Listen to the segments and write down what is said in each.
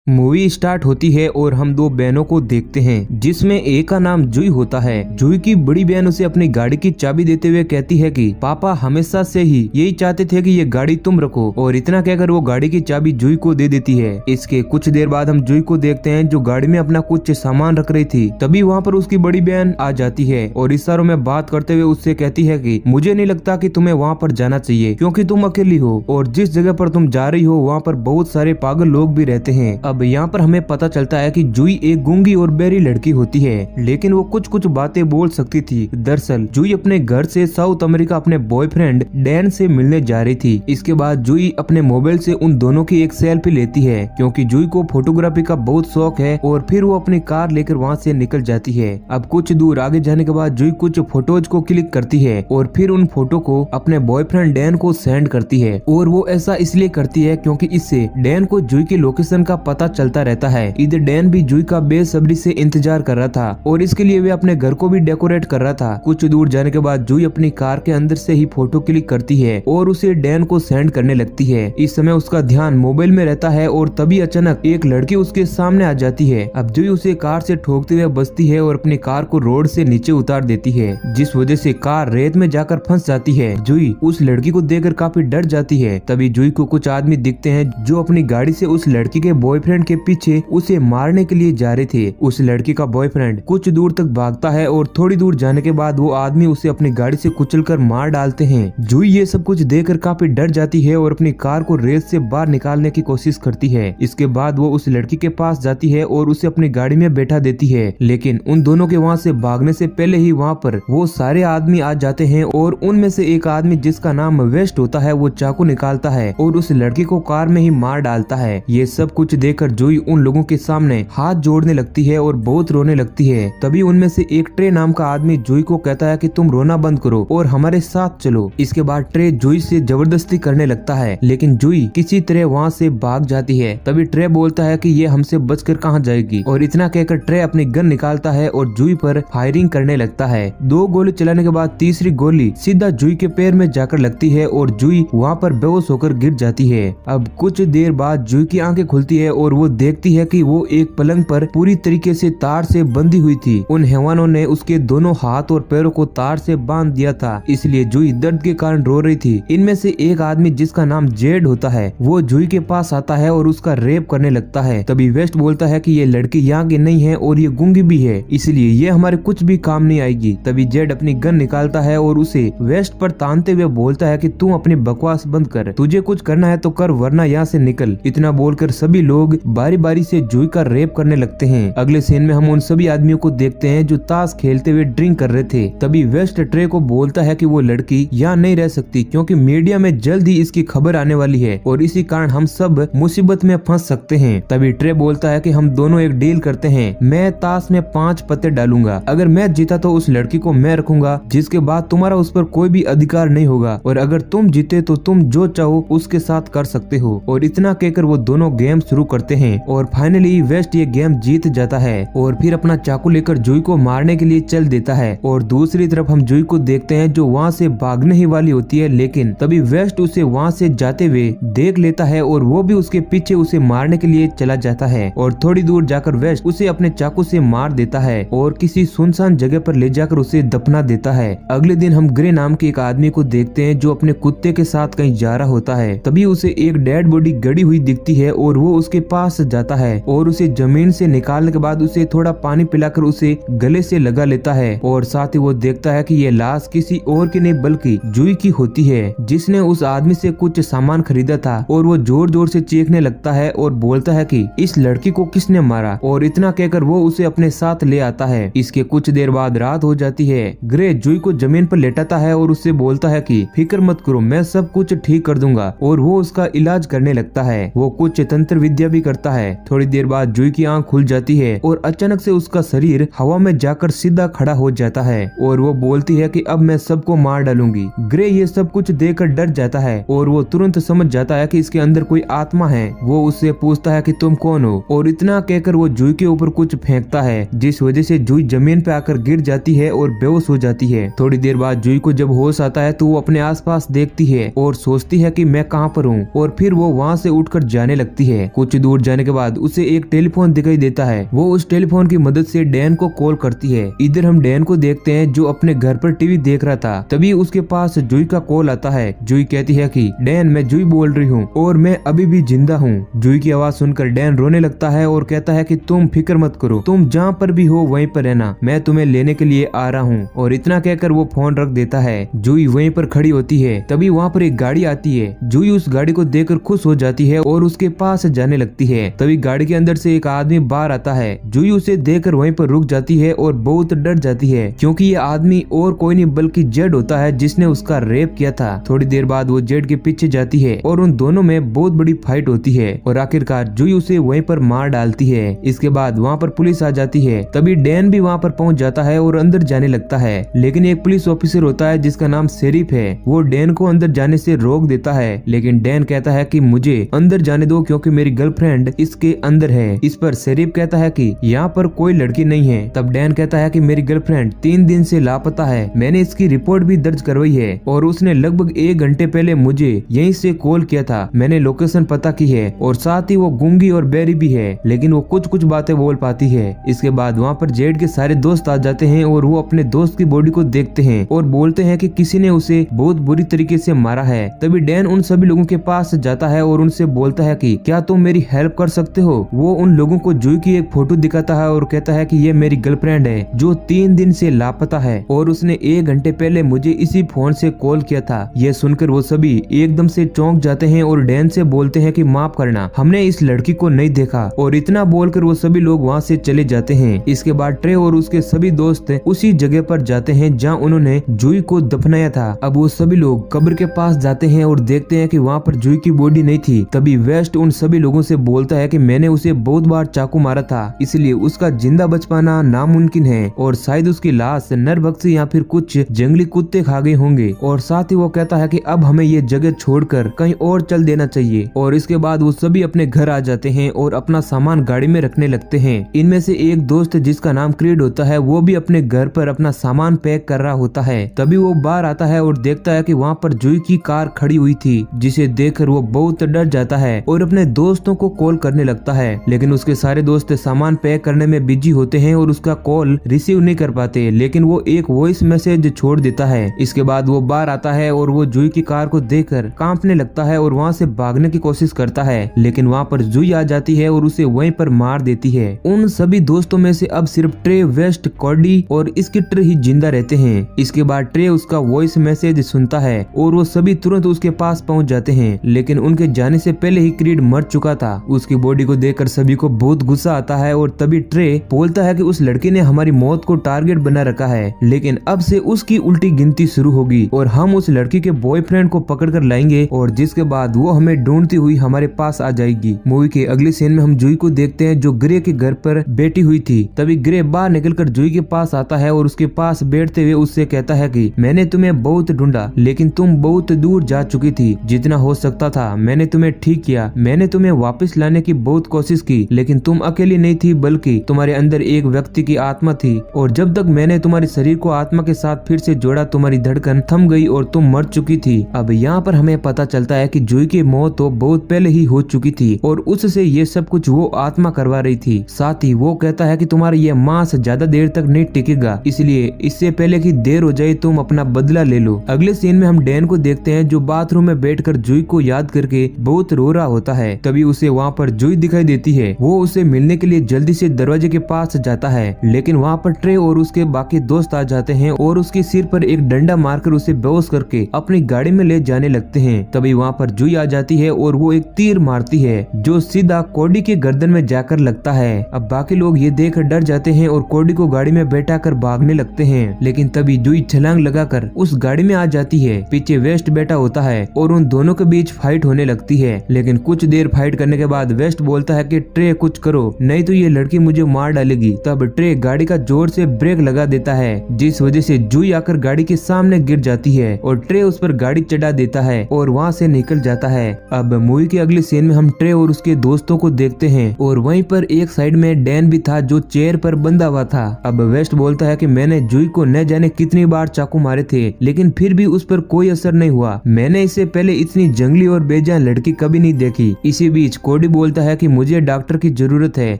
Movie start होती है और हम दो बहनों को देखते हैं जिसमें एक का नाम जुई होता है। जुई की बड़ी बहन उसे अपनी गाड़ी की चाबी देते हुए कहती है कि पापा हमेशा से ही यही चाहते थे कि ये गाड़ी तुम रखो, और इतना कहकर वो गाड़ी की चाबी जुई को दे देती है। इसके कुछ देर बाद हम जुई को देखते हैं जो गाड़ी में अपना कुछ सामान रख रही थी। तभी वहाँ पर उसकी बड़ी बहन आ जाती है और इशारों में बात करते हुए उससे कहती है कि मुझे नहीं लगता कि तुम्हें वहाँ पर जाना चाहिए क्योंकि तुम अकेली हो और जिस जगह पर तुम जा रही हो वहाँ पर बहुत सारे पागल लोग भी रहते हैं। अब यहाँ पर हमें पता चलता है कि जुई एक गूंगी और बहरी लड़की होती है, लेकिन वो कुछ कुछ बातें बोल सकती थी। दरअसल जुई अपने घर से साउथ अमेरिका अपने बॉयफ्रेंड डैन से मिलने जा रही थी। इसके बाद जुई अपने मोबाइल से उन दोनों की एक सेल्फी लेती है क्योंकि जुई को फोटोग्राफी का बहुत शौक है, और फिर वो अपनी कार लेकर वहाँ से निकल जाती है। अब कुछ दूर आगे जाने के बाद जुई कुछ फोटोज को क्लिक करती है और फिर उन फोटो को अपने बॉयफ्रेंड डैन को सेंड करती है, और वो ऐसा इसलिए करती है क्योंकि इससे डैन को जुई की लोकेशन का पता चलता रहता है। इधर डैन भी जुई का बेसब्री से इंतजार कर रहा था और इसके लिए वे अपने घर को भी डेकोरेट कर रहा था। कुछ दूर जाने के बाद जुई अपनी कार के अंदर से ही फोटो क्लिक करती है और उसे डैन को सेंड करने लगती है। इस समय उसका ध्यान मोबाइल में रहता है और तभी अचानक एक लड़की उसके सामने आ जाती है। अब जुई उसे कार से ठोकते हुए बचती है और अपनी कार को रोड से नीचे उतार देती है, जिस वजह से कार रेत में जाकर फंस जाती है। जुई उस लड़की को देखकर काफी डर जाती है। तभी जुई को कुछ आदमी दिखते हैं जो अपनी गाड़ी से उस लड़की के बॉयफ्रेंड के पीछे उसे मारने के लिए जा रहे थे। उस लड़की का बॉयफ्रेंड कुछ दूर तक भागता है और थोड़ी दूर जाने के बाद वो आदमी उसे अपनी गाड़ी से कुचलकर मार डालते हैं। जुई ये सब कुछ देखकर काफी डर जाती है और अपनी कार को रेत से बाहर निकालने की कोशिश करती है। इसके बाद वो उस लड़की के पास जाती है और उसे अपनी गाड़ी में बैठा देती है, लेकिन उन दोनों के वहाँ से भागने से पहले ही वहाँ पर वो सारे आदमी आ जाते हैं और उनमें से एक आदमी जिसका नाम वेस्ट होता है वो चाकू निकालता है और उस लड़की को कार में ही मार डालता है। ये सब कुछ देखकर जुई उन लोगों के सामने हाथ जोड़ने लगती है और बहुत रोने लगती है। तभी उनमें से एक ट्रे नाम का आदमी जुई को कहता है कि तुम रोना बंद करो और हमारे साथ चलो। इसके बाद ट्रे जुई से जबरदस्ती करने लगता है, लेकिन जुई किसी तरह वहाँ से भाग जाती है। तभी ट्रे बोलता है कि ये हमसे बचकर कहाँ जाएगी, और इतना कहकर ट्रे अपनी गन निकालता है और जुई पर फायरिंग करने लगता है। 2 गोली चलाने के बाद तीसरी गोली सीधा जुई के पैर में जाकर लगती है और जुई वहाँ पर बेहोश होकर गिर जाती है। अब कुछ देर बाद जुई की आंखें खुलती है और वो देखती है कि वो एक पलंग पर पूरी तरीके से तार से बंधी हुई थी। उन हैवानों ने उसके दोनों हाथ और पैरों को तार से बांध दिया था, इसलिए जुई दर्द के कारण रो रही थी। इनमें से एक आदमी जिसका नाम जेड होता है वो जुई के पास आता है और उसका रेप करने लगता है। तभी वेस्ट बोलता है कि ये लड़की यहाँ की नहीं है और ये गूंगी भी है, इसलिए ये हमारे कुछ भी काम नहीं आएगी। तभी जेड अपनी गन निकालता है और उसे वेस्ट पर तानते हुए बोलता है कि तू अपनी बकवास बंद कर, तुझे कुछ करना है तो कर वरना यहाँ से निकल। इतना बोलकर सभी लोग बारी बारी से जुई का रेप करने लगते हैं। अगले सीन में हम उन सभी आदमियों को देखते हैं जो ताश खेलते हुए ड्रिंक कर रहे थे। तभी वेस्ट ट्रे को बोलता है कि वो लड़की यहाँ नहीं रह सकती क्योंकि मीडिया में जल्द ही इसकी खबर आने वाली है और इसी कारण हम सब मुसीबत में फंस सकते हैं। तभी ट्रे बोलता है कि हम दोनों एक डील करते हैं, मैं ताश में 5 पत्ते डालूंगा, अगर मैं जीता तो उस लड़की को मैं रखूंगा, जिसके बाद तुम्हारा उस पर कोई भी अधिकार नहीं होगा, और अगर तुम जीते तो तुम जो चाहो उसके साथ कर सकते हो। और इतना कहकर वो दोनों गेम शुरू करते हैं और फाइनली वेस्ट ये गेम जीत जाता है और फिर अपना चाकू लेकर जुई को मारने के लिए चल देता है। और दूसरी तरफ हम जुई को देखते हैं जो वहाँ से भागने ही वाली होती है, लेकिन तभी वेस्ट उसे वहाँ से जाते हुए देख लेता है और वो भी उसके पीछे उसे मारने के लिए चला जाता है। और थोड़ी दूर जाकर वेस्ट उसे अपने चाकू से मार देता है और किसी सुनसान जगह पर ले जाकर उसे दफना देता है। अगले दिन हम ग्रे नाम के एक आदमी को देखते हैं जो अपने कुत्ते के साथ कहीं जा रहा होता है। तभी उसे एक डेड बॉडी गड़ी हुई दिखती है और वो उसके पास जाता है और उसे जमीन से निकालने के बाद उसे थोड़ा पानी पिलाकर उसे गले से लगा लेता है, और साथ ही वो देखता है कि ये लाश किसी और की नहीं बल्कि जुई की होती है जिसने उस आदमी से कुछ सामान खरीदा था। और वो जोर जोर से चीखने लगता है और बोलता है कि इस लड़की को किसने मारा, और इतना कहकर वो उसे अपने साथ ले आता है। इसके कुछ देर बाद रात हो जाती है। ग्रे जुई को जमीन पर लेटाता है और उससे बोलता है कि फिक्र मत करो, मैं सब कुछ ठीक कर दूंगा, और वो उसका इलाज करने लगता है। वो कुछ तंत्र विद्या भी करता है। थोड़ी देर बाद जुई की आंख खुल जाती है और अचानक से उसका शरीर हवा में जाकर सीधा खड़ा हो जाता है और वो बोलती है कि अब मैं सबको मार डालूंगी। ग्रे ये सब कुछ देखकर डर जाता है और वो तुरंत समझ जाता है कि इसके अंदर कोई आत्मा है। वो उससे पूछता है कि तुम कौन हो, और इतना कहकर वो जुई के ऊपर कुछ फेंकता है, जिस वजह से जुई जमीन पे आकर गिर जाती है और बेहोश हो जाती है। थोड़ी देर बाद जुई को जब होश आता है तो वो अपने आसपास देखती है और सोचती है कि मैं कहाँ पर हूँ, और फिर वो वहाँ से उठकर जाने लगती है। कुछ दूर दूर जाने के बाद उसे एक टेलीफोन दिखाई देता है। वो उस टेलीफोन की मदद से डैन को कॉल करती है। इधर हम डैन को देखते हैं जो अपने घर पर टीवी देख रहा था। तभी उसके पास जूही का कॉल आता है। जूही कहती है कि डैन, मैं जूही बोल रही हूँ और मैं अभी भी जिंदा हूँ। जूही की आवाज सुनकर डैन रोने लगता है और कहता है कि तुम फिक्र मत करो, तुम जहाँ पर भी हो वहीं पर रहना, मैं तुम्हें लेने के लिए आ रहा हूँ। और इतना कहकर वो फोन रख देता है। जूही वहीं पर खड़ी होती है। तभी वहाँ पर एक गाड़ी आती है। जूही उस गाड़ी को देखकर खुश हो जाती है और उसके पास जाने लगती है। तभी गाड़ी के अंदर से एक आदमी बाहर आता है। जूही उसे देखकर वहीं पर रुक जाती है और बहुत डर जाती है, क्योंकि ये आदमी और कोई नहीं बल्कि जेड होता है जिसने उसका रेप किया था। थोड़ी देर बाद वो जेड के पीछे जाती है और उन दोनों में बहुत बड़ी फाइट होती है और आखिरकार जूही उसे वहीं पर मार डालती है। इसके बाद वहाँ पर पुलिस आ जाती है। तभी डैन भी वहाँ पर पहुँच जाता है और अंदर जाने लगता है, लेकिन एक पुलिस ऑफिसर होता है जिसका नाम शेरिफ है। वो डैन को अंदर जाने से रोक देता है, लेकिन डैन कहता है कि मुझे अंदर जाने दो क्योंकि मेरी गर्लफ्रेंड इसके अंदर है। इस पर शेरिफ कहता है कि यहाँ पर कोई लड़की नहीं है। तब डैन कहता है कि मेरी गर्लफ्रेंड 3 दिन से लापता है, मैंने इसकी रिपोर्ट भी दर्ज करवाई है और उसने लगभग 1 घंटे पहले मुझे यहीं से कॉल किया था। मैंने लोकेशन पता की है और साथ ही वो गूंगी और बेरी भी है, लेकिन वो कुछ कुछ बातें बोल पाती है। इसके बाद वहाँ पर जेड के सारे दोस्त आ जाते हैं और वो अपने दोस्त की बॉडी को देखते हैं और बोलते हैं कि किसी ने उसे बहुत बुरी तरीके से मारा है। तभी डैन उन सभी लोगों के पास जाता है और उनसे बोलता है कि क्या तुम मेरी हेल्प कर सकते हो। वो उन लोगों को जूही की एक फोटो दिखाता है और कहता है कि ये मेरी गर्लफ्रेंड है जो 3 दिन से लापता है और उसने 1 घंटे पहले मुझे इसी फोन से कॉल किया था। ये सुनकर वो सभी एकदम से चौंक जाते हैं और डैन से बोलते हैं कि माफ करना, हमने इस लड़की को नहीं देखा। और इतना बोलकर वो सभी लोग वहाँ से चले जाते हैं। इसके बाद ट्रे और उसके सभी दोस्त उसी जगह पर जाते हैं जहाँ उन्होंने जूही को दफनाया था। अब वो सभी लोग कब्र के पास जाते हैं और देखते हैं कि वहाँ पर जूही की बॉडी नहीं थी। तभी वेस्ट उन सभी लोगों से बोलता है कि मैंने उसे बहुत बार चाकू मारा था, इसलिए उसका जिंदा बच पाना नामुमकिन है और शायद उसकी लाश नरभक्षी या फिर कुछ जंगली कुत्ते खा गए होंगे। और साथ ही वो कहता है कि अब हमें ये जगह छोड़कर कहीं और चल देना चाहिए। और इसके बाद वो सभी अपने घर आ जाते हैं और अपना सामान गाड़ी में रखने लगते हैं। इनमें से एक दोस्त जिसका नाम क्रीड होता है वो भी अपने घर पर अपना सामान पैक कर रहा होता है। तभी वो बाहर आता है और देखता है कि वहाँ पर जूही की कार खड़ी हुई थी, जिसे देखकर वो बहुत डर जाता है और अपने दोस्तों को कॉल करने लगता है। लेकिन उसके सारे दोस्त सामान पैक करने में बिजी होते हैं और उसका कॉल रिसीव नहीं कर पाते, लेकिन वो एक वॉइस मैसेज छोड़ देता है। इसके बाद वो बाहर आता है और वो जूही की कार को देखकर कांपने लगता है और वहाँ से भागने की कोशिश करता है, लेकिन वहाँ पर जूही आ जाती है और उसे वहीं पर मार देती है। उन सभी दोस्तों में से अब सिर्फ ट्रे, वेस्ट, कॉर्डी और स्किटर ही जिंदा रहते हैं। इसके बाद ट्रे उसका वॉइस मैसेज सुनता है और वो सभी तुरंत उसके पास पहुंच जाते हैं, लेकिन उनके जाने से पहले ही क्रीड मर चुका था। उसकी बॉडी को देखकर सभी को बहुत गुस्सा आता है और तभी ट्रे बोलता है कि उस लड़के ने हमारी मौत को टारगेट बना रखा है, लेकिन अब से उसकी उल्टी गिनती शुरू होगी और हम उस लड़की के बॉयफ्रेंड को पकड़ कर लाएंगे और जिसके बाद वो हमें ढूंढती हुई हमारे पास आ जाएगी। मूवी के अगले सीन में हम जूही को देखते हैं जो ग्रे के घर पर बैठी हुई थी। तभी ग्रे बाहर निकलकर जूही के पास आता है और उसके पास बैठते हुए उससे कहता है कि मैंने तुम्हें बहुत ढूंढा, लेकिन तुम बहुत दूर जा चुकी थी। जितना हो सकता था मैंने तुम्हें ठीक किया, मैंने तुम्हें वापस लाने की बहुत कोशिश की, लेकिन तुम अकेली नहीं थी बल्कि तुम्हारे अंदर एक व्यक्ति की आत्मा थी और जब तक मैंने तुम्हारे शरीर को आत्मा के साथ फिर से जोड़ा तुम्हारी धड़कन थम गई और तुम मर चुकी थी। अब यहाँ पर हमें पता चलता है कि जूही की मौत तो बहुत पहले ही हो चुकी थी और उससे ये सब कुछ वो आत्मा करवा रही थी। साथ ही वो कहता है कि तुम्हारा ये मांस ज्यादा देर तक नहीं टिकेगा, इसलिए इससे पहले कि देर हो जाए तुम अपना बदला ले लो। अगले सीन में हम डैन को देखते हैं जो बाथरूम में बैठकर जूही को याद करके बहुत रो रहा होता है। तभी उसे वहाँ पर जूही दिखाई देती है। वो उसे मिलने के लिए जल्दी से दरवाजे के पास जाता है, लेकिन वहाँ पर ट्रे और उसके बाकी दोस्त आ जाते हैं और उसके सिर पर एक डंडा मारकर उसे बेहोश करके अपनी गाड़ी में ले जाने लगते हैं। तभी वहाँ पर जूही आ जाती है और वो एक तीर मारती है जो सीधा कोडी के गर्दन में जाकर लगता है। अब बाकी लोग ये देख डर जाते हैं और कोडी को गाड़ी में बैठा कर भागने लगते हैं, लेकिन तभी जूही छलांग लगाकर उस गाड़ी में आ जाती है। पीछे वेस्ट बैठा होता है और उन दोनों के बीच फाइट होने लगती है, लेकिन कुछ देर फाइट करने के बाद वेस्ट बोलता है कि ट्रे कुछ करो नहीं तो ये लड़की मुझे मार डालेगी। तब ट्रे गाड़ी का जोर से ब्रेक लगा देता है, जिस वजह से जूही आकर गाड़ी के सामने गिर जाती है और ट्रे उस पर गाड़ी चढ़ा देता है और वहाँ से निकल जाता है। अब मूवी के अगले सीन में हम ट्रे और उसके दोस्तों को देखते हैं और वहीं पर एक साइड में डैन भी था जो चेयर पर बंधा हुआ था। अब वेस्ट बोलता है कि मैंने जूही को न जाने कितनी बार चाकू मारे थे, लेकिन फिर भी उस पर कोई असर नहीं हुआ। मैंने इससे पहले इतनी जंगली और बेजान लड़की कभी नहीं देखी। इसी बीच कोडी कोडी बोलता है कि मुझे डॉक्टर की जरूरत है,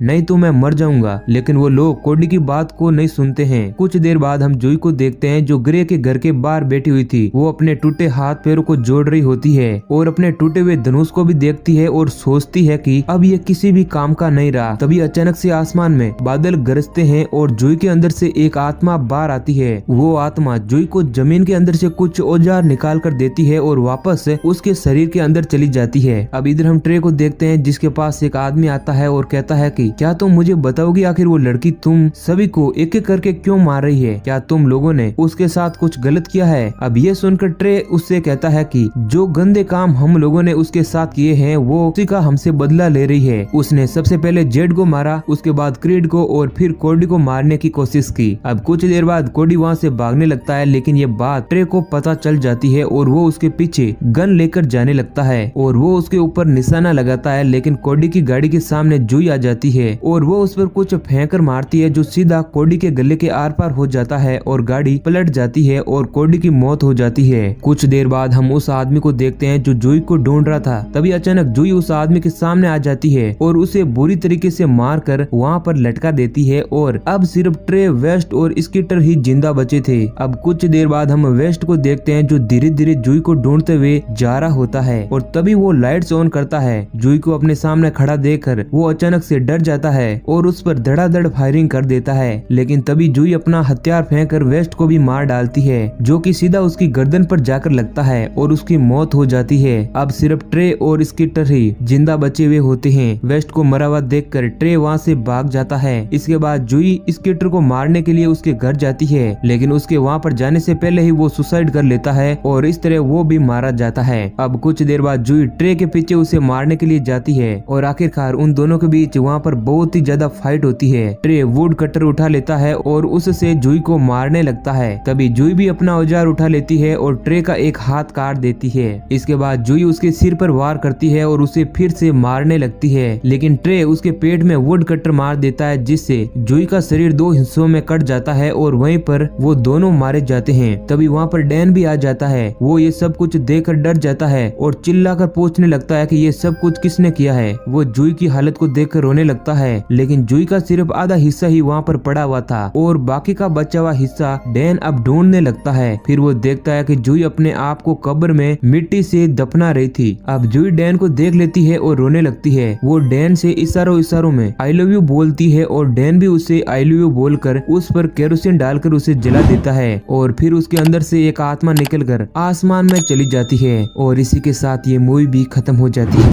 नहीं तो मैं मर जाऊंगा। लेकिन वो लोग कोडी की बात को नहीं सुनते हैं। कुछ देर बाद हम जूही को देखते हैं जो ग्रे के घर के बाहर बैठी हुई थी। वो अपने टूटे हाथ पैरों को जोड़ रही होती है और अपने टूटे हुए धनुष को भी देखती है और सोचती है कि अब ये किसी भी काम का नहीं रहा। तभी अचानक से आसमान में बादल गरजते हैं और जूही के अंदर से एक आत्मा बाहर आती है। वो आत्मा जूही को जमीन के अंदर से कुछ औजार निकाल कर देती है और वापस उसके शरीर के अंदर चली जाती है। अब इधर हम ट्रे को देखते हैं जिसके पास एक आदमी आता है और कहता है कि क्या तुम मुझे बताओगी आखिर वो लड़की तुम सभी को एक एक करके क्यों मार रही है? क्या तुम लोगों ने उसके साथ कुछ गलत किया है? अब ये सुनकर ट्रे उससे कहता है कि जो गंदे काम हम लोगों ने उसके साथ किए हैं वो उसी का हमसे बदला ले रही है। उसने सबसे पहले जेड को मारा, उसके बाद क्रीड को और फिर कोडी को मारने की कोशिश की। अब कुछ देर बाद कोडी वहाँ से भागने लगता है, लेकिन ये बात ट्रे को पता चल जाती है और वो उसके पीछे गन लेकर जाने लगता है और वो उसके ऊपर निशाना लगाता है। लेकिन कोडी की गाड़ी के सामने जूही आ जाती है और वो उस पर कुछ फेंक कर मारती है जो सीधा कोडी के गले के आर पार हो जाता है और गाड़ी पलट जाती है और कोडी की मौत हो जाती है। कुछ देर बाद हम उस आदमी को देखते हैं जो जूही को ढूंढ रहा था। तभी अचानक जूही उस आदमी के सामने आ जाती है और उसे बुरी तरीके से मार कर वहाँ पर लटका देती है और अब सिर्फ ट्रे, वेस्ट और स्कीटर ही जिंदा बचे थे। अब कुछ देर बाद हम वेस्ट को देखते हैं जो धीरे धीरे जूही को ढूंढते हुए जा रहा होता है और तभी वो लाइट्स ऑन करता है। जूही को अपने सामने खड़ा देखकर वो अचानक से डर जाता है और उस पर धड़ाधड़ फायरिंग कर देता है। लेकिन तभी जूही अपना हथियार फेंक कर वेस्ट को भी मार डालती है जो कि सीधा उसकी गर्दन पर जाकर लगता है और उसकी मौत हो जाती है। अब सिर्फ ट्रे और स्कीटर ही जिंदा बचे हुए होते हैं। वेस्ट को मरा हुआ देखकर ट्रे वहाँ से भाग जाता है। इसके बाद जूही स्कीटर को मारने के लिए उसके घर जाती है, लेकिन उसके वहाँ पर जाने से पहले ही वो सुसाइड कर लेता है और इस तरह वो भी मारा जाता है। अब कुछ देर बाद जूही ट्रे के पीछे उसे मारने के लिए जाती है और आखिरकार उन दोनों के बीच वहाँ पर बहुत ही ज्यादा फाइट होती है। ट्रे वुड कटर उठा लेता है और उससे जूही को मारने लगता है। तभी जूही भी अपना औजार उठा लेती है और ट्रे का एक हाथ काट देती है। इसके बाद जूही उसके सिर पर वार करती है और उसे फिर से मारने लगती है, लेकिन ट्रे उसके पेट में वुड कटर मार देता है जिससे जूही का शरीर दो हिस्सों में कट जाता है और वहीं पर वो दोनों मारे जाते हैं। तभी वहाँ पर डैन भी आ जाता है। वो ये सब कुछ देखकर डर जाता है और चिल्लाकर पूछने लगता है कि ये सब कुछ किसने किया है। वो जूही की हालत को देखकर रोने लगता है, लेकिन जूही का सिर्फ आधा हिस्सा ही वहाँ पर पड़ा हुआ था और बाकी का बचा हुआ हिस्सा डैन अब ढूंढने लगता है। फिर वो देखता है कि जूही अपने आप को कब्र में मिट्टी से दफना रही थी। अब जूही डैन को देख लेती है और रोने लगती है। वो डैन से इशारों में आई लव यू बोलती है और डैन भी उसे आई लव यू बोलकर उस पर केरोसिन डालकर उसे जला देता है और फिर उसके अंदर से एक आत्मा निकलकर आसमान में चली जाती है और इसी के साथ ये मूवी भी खत्म हो जाती है।